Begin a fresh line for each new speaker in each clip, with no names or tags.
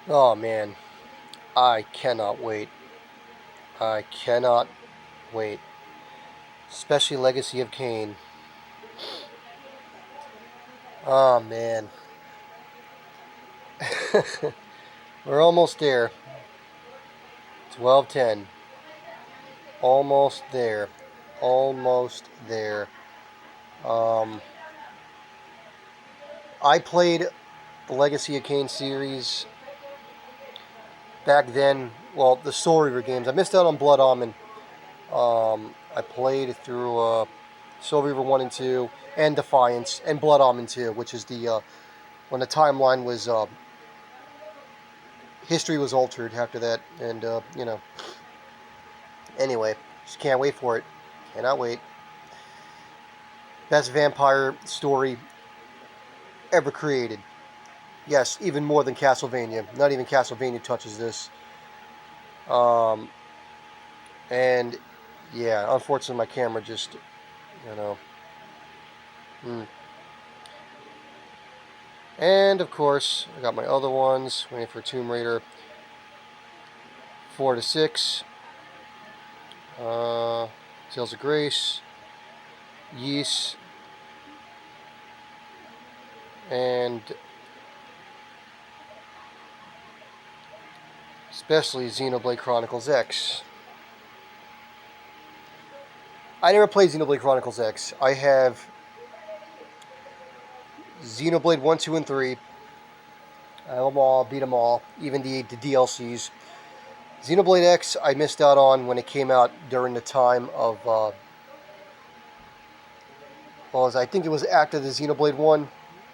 Oh man, I cannot wait. I cannot wait. Especially Legacy of Kain. Oh man. We're almost there. 12:10. Almost there. Almost there. Um, I played the Legacy of Kain series back then. Well, the Soul Reaver games. I missed out on Blood Almond. I played through Soul Reaver 1 and 2, and Defiance, and Blood Almond 2, which is the when the timeline was history was altered after that, and Anyway, just can't wait for it. Cannot wait. Best vampire story ever created. Yes, even more than Castlevania. Not even Castlevania touches this. Um, and yeah, unfortunately, my camera just, you know. Hmm. And of course, I got my other ones. Waiting for Tomb Raider 4 to 6. Tales of Grace. Yeast. And especially Xenoblade Chronicles X. I never played Xenoblade Chronicles X. I have Xenoblade 1, 2, and 3. I have them all, beat them all, even the DLCs. Xenoblade X, I missed out on when it came out during the time of, I think it was after the Xenoblade 1,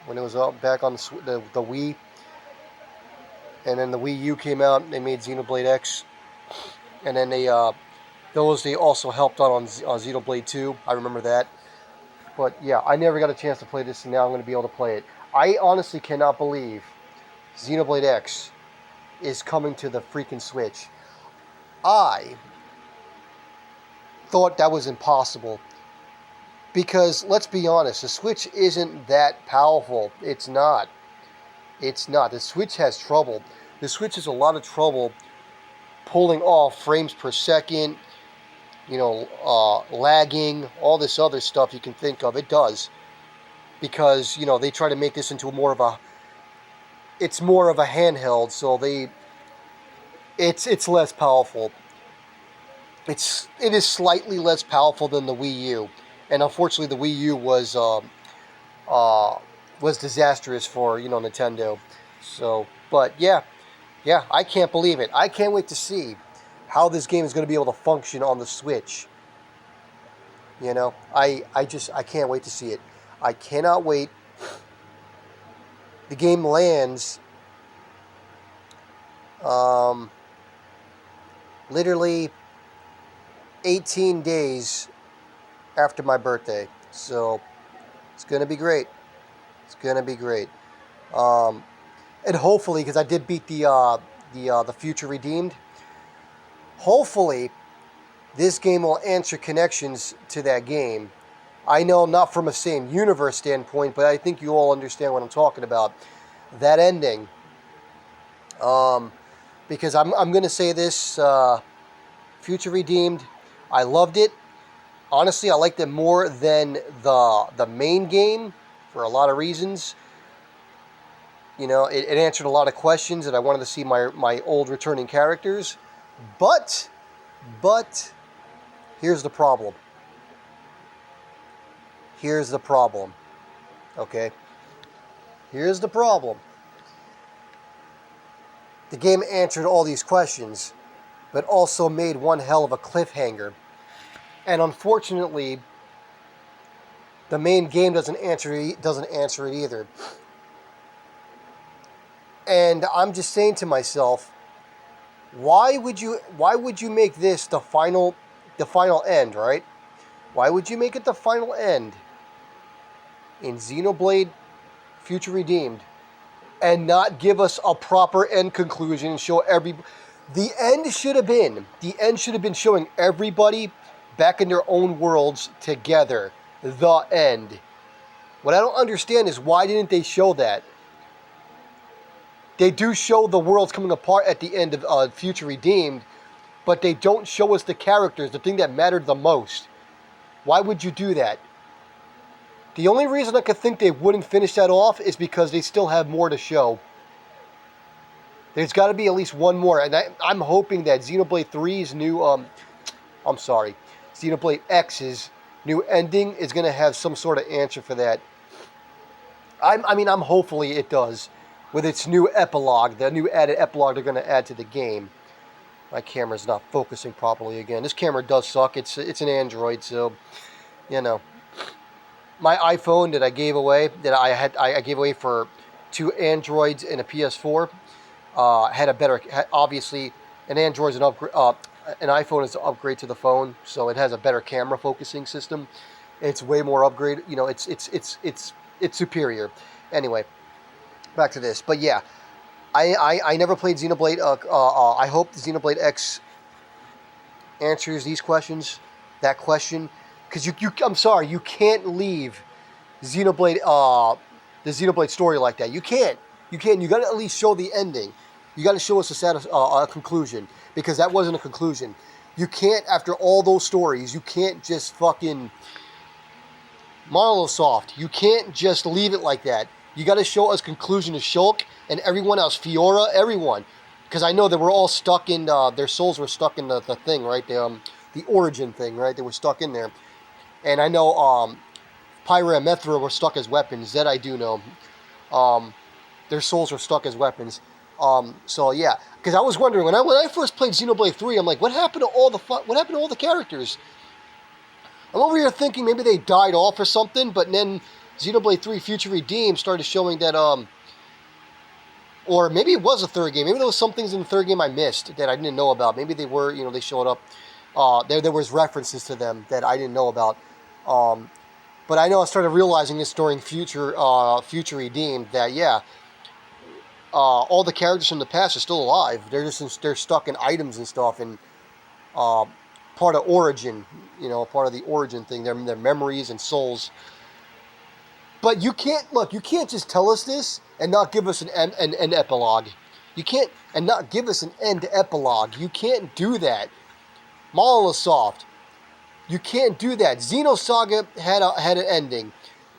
when it was back on the Wii. And then the Wii U came out, and they made Xenoblade X. And then they also helped out on Xenoblade 2. I remember that. But yeah, I never got a chance to play this, and now I'm going to be able to play it. I honestly cannot believe Xenoblade X is coming to the freaking Switch. I thought that was impossible. Because, let's be honest, the Switch isn't that powerful. It's not. It's not. The Switch has trouble. The Switch has a lot of trouble pulling off frames per second, lagging, all this other stuff you can think of. It does. Because, they try to make this into it's more of a handheld, so it's less powerful. It is slightly less powerful than the Wii U, and unfortunately, the Wii U was disastrous for Nintendo. So, but yeah, I can't believe it. I can't wait to see how this game is going to be able to function on the Switch. I can't wait to see it. I cannot wait. The game lands literally 18 days after my birthday. So it's going to be great. It's going to be great. And hopefully, because I did beat the Future Redeemed, hopefully this game will answer connections to that game. I know not from a same universe standpoint, but I think you all understand what I'm talking about. That ending. Because I'm going to say this, Future Redeemed, I loved it. Honestly, I liked it more than the main game for a lot of reasons. It answered a lot of questions, and I wanted to see my old returning characters. But here's the problem. Here's the problem. Okay? Here's the problem. The game answered all these questions, but also made one hell of a cliffhanger. And unfortunately, the main game doesn't answer it either. And I'm just saying to myself, why would you make this the final end, right? Why would you make it the final end in Xenoblade Future Redeemed and not give us a proper end conclusion and show the end should have been showing everybody back in their own worlds together. The end. What I don't understand is, why didn't they show that? They do show the worlds coming apart at the end of Future Redeemed, but they don't show us the characters, the thing that mattered the most. Why would you do that? The only reason I could think they wouldn't finish that off is because they still have more to show. There's got to be at least one more, and I'm hoping that Xenoblade 3's new, Xenoblade X's new ending is going to have some sort of answer for that. I'm hopefully it does, with its new epilogue, the new added epilogue they're going to add to the game. My camera's not focusing properly again. This camera does suck. It's an Android, so, you know. My iPhone that I gave away, I gave away for 2 Androids and a PS4, had a better, obviously, an Android is an upgrade, an iPhone is an upgrade to the phone, so it has a better camera focusing system. It's way more upgrade, you know, it's superior. Anyway, back to this. But yeah, I never played Xenoblade. I hope the Xenoblade X answers these questions, that question. Because I'm sorry, you can't leave Xenoblade, the Xenoblade story like that. You can't. You got to at least show the ending. You got to show us a conclusion, because that wasn't a conclusion. You can't, after all those stories, you can't just fucking Monolith Soft. You can't just leave it like that. You got to show us conclusion to Shulk and everyone else, Fiora, everyone, because I know they were all stuck in their souls were stuck in the thing, right? The origin thing, right? They were stuck in there. And I know Pyra and Methra were stuck as weapons. That I do know. Their souls were stuck as weapons. So yeah, because I was wondering when I first played Xenoblade 3, I'm like, what happened to all the characters? I'm over here thinking maybe they died off or something. But then Xenoblade 3 Future Redeemed started showing that or maybe it was a third game. Maybe there was some things in the third game I missed that I didn't know about. Maybe they were, they showed up. There was references to them that I didn't know about. But I know I started realizing this during Future Redeemed that, yeah, all the characters from the past are still alive. They're stuck in items and stuff, and part of Origin, part of the Origin thing, their memories and souls. But you can't just tell us this and not give us an epilogue. You can't, and not give us an end epilogue. You can't do that. Monolith Soft, you can't do that. Xenosaga had an ending.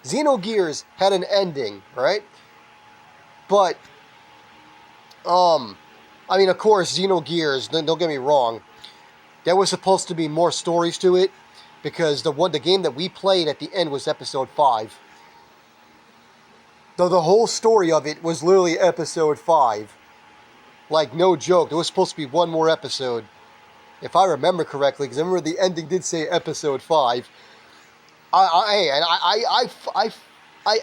Xenogears had an ending, right? But, of course, Xenogears, don't get me wrong, there was supposed to be more stories to it, because the game that we played at the end was episode 5. Though the whole story of it was literally episode 5. Like, no joke, there was supposed to be one more episode. If I remember correctly, because I remember the ending did say episode 5. I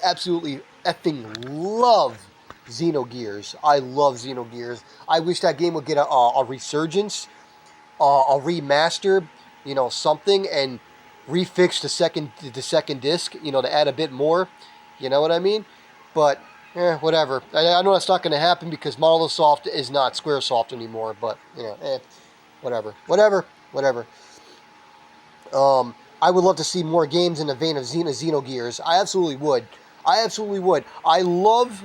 absolutely effing love Xenogears. I love Xenogears. I wish that game would get a resurgence, a remaster, something, and refix the second disc, to add a bit more. You know what I mean? But whatever. I know that's not going to happen because Monolith Soft is not Squaresoft anymore. But whatever. I would love to see more games in the vein of Xenogears. I absolutely would. I love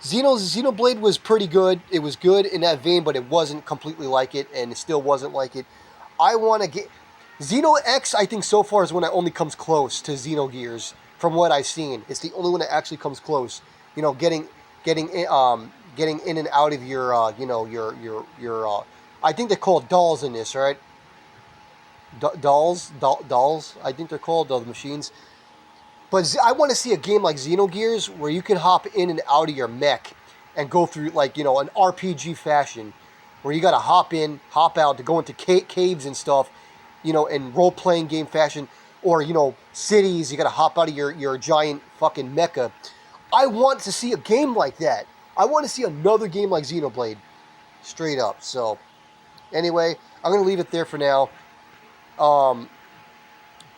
Xenoblade was pretty good. It was good in that vein, but it wasn't completely like it, and it still wasn't like it. I want to get Xeno X. I think so far is one that only comes close to Xenogears from what I've seen. It's the only one that actually comes close. Getting in and out of your I think they're called dolls in this, right? Dolls. I think they're called the machines. But I want to see a game like Xenogears where you can hop in and out of your mech and go through an RPG fashion, where you got to hop in, hop out to go into caves and stuff, in role-playing game fashion, or cities. You got to hop out of your giant fucking mecha. I want to see a game like that. I want to see another game like Xenoblade, straight up. So. Anyway, I'm going to leave it there for now.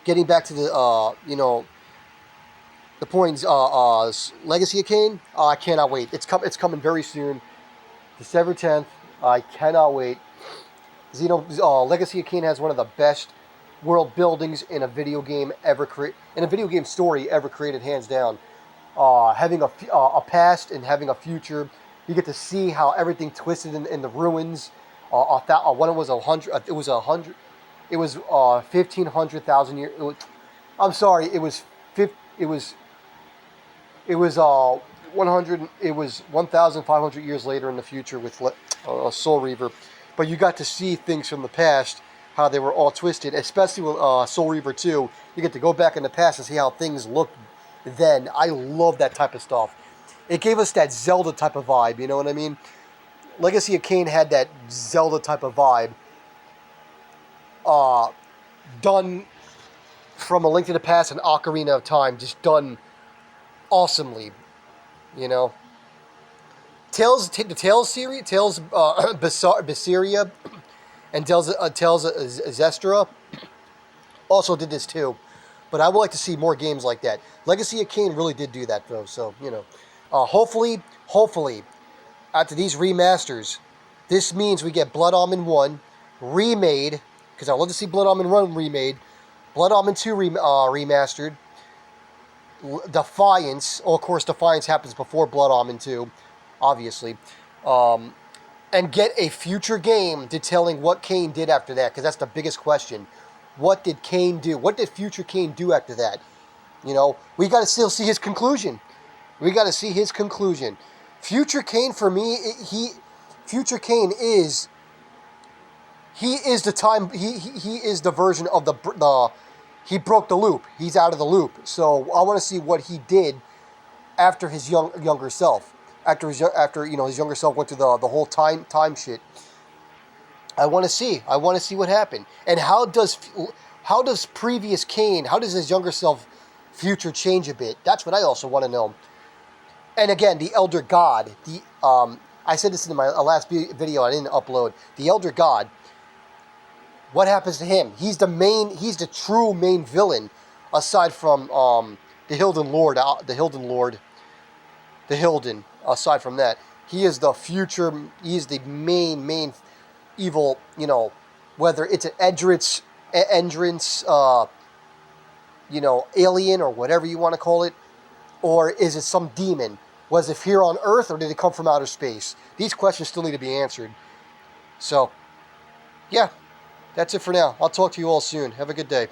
Getting back to the point, Legacy of Kain. I cannot wait. It's coming very soon, December 10th. I cannot wait. Legacy of Kain has one of the best world buildings in a video game story ever created, hands down. Having a past and having a future, You get to see how everything twisted in the ruins. When it was 100, it was 100, it was 1,500,000 years. I'm sorry, it was 50, it was 100. It was 1,500 years later in the future with Soul Reaver, but you got to see things from the past, how they were all twisted. Especially with Soul Reaver 2, you get to go back in the past and see how things looked then. I love that type of stuff. It gave us that Zelda type of vibe. You know what I mean? Legacy of Kain had that Zelda type of vibe. Done from A Link to the Past and Ocarina of Time, just done awesomely. You know, the Tales series, Tales Berseria, and Tales Zestra also did this too. But I would like to see more games like that. Legacy of Kain really did do that though. So you know, hopefully, after these remasters, this means we get Blood Omen 1 remade, because I'd love to see Blood Omen 1 remade, Blood Omen 2 remastered, Defiance. Oh, of course, Defiance happens before Blood Omen 2, obviously. And get a future game detailing what Kain did after that, because that's the biggest question. What did Kain do? What did future Kain do after that? You know, we got to still see his conclusion. We got to see his conclusion. Future Kain, for me, Future Kain is... He is the time... He is the version of the... He broke the loop. He's out of the loop. So I want to see what he did after his younger self. After his younger self went through the whole time shit. I want to see. I want to see what happened. And how does previous Kain, how does his younger self future change a bit? That's what I also want to know. And again, the Elder God. I said this in my last video I didn't upload. The Elder God. What happens to him? He's the true main villain, aside from the Hilden Lord. The Hilden. Aside from that, he is the future. He is the main evil. You know, whether it's an entrance, alien or whatever you want to call it, or is it some demon? Was it here on Earth or did it come from outer space? These questions still need to be answered. So, yeah. That's it for now. I'll talk to you all soon. Have a good day.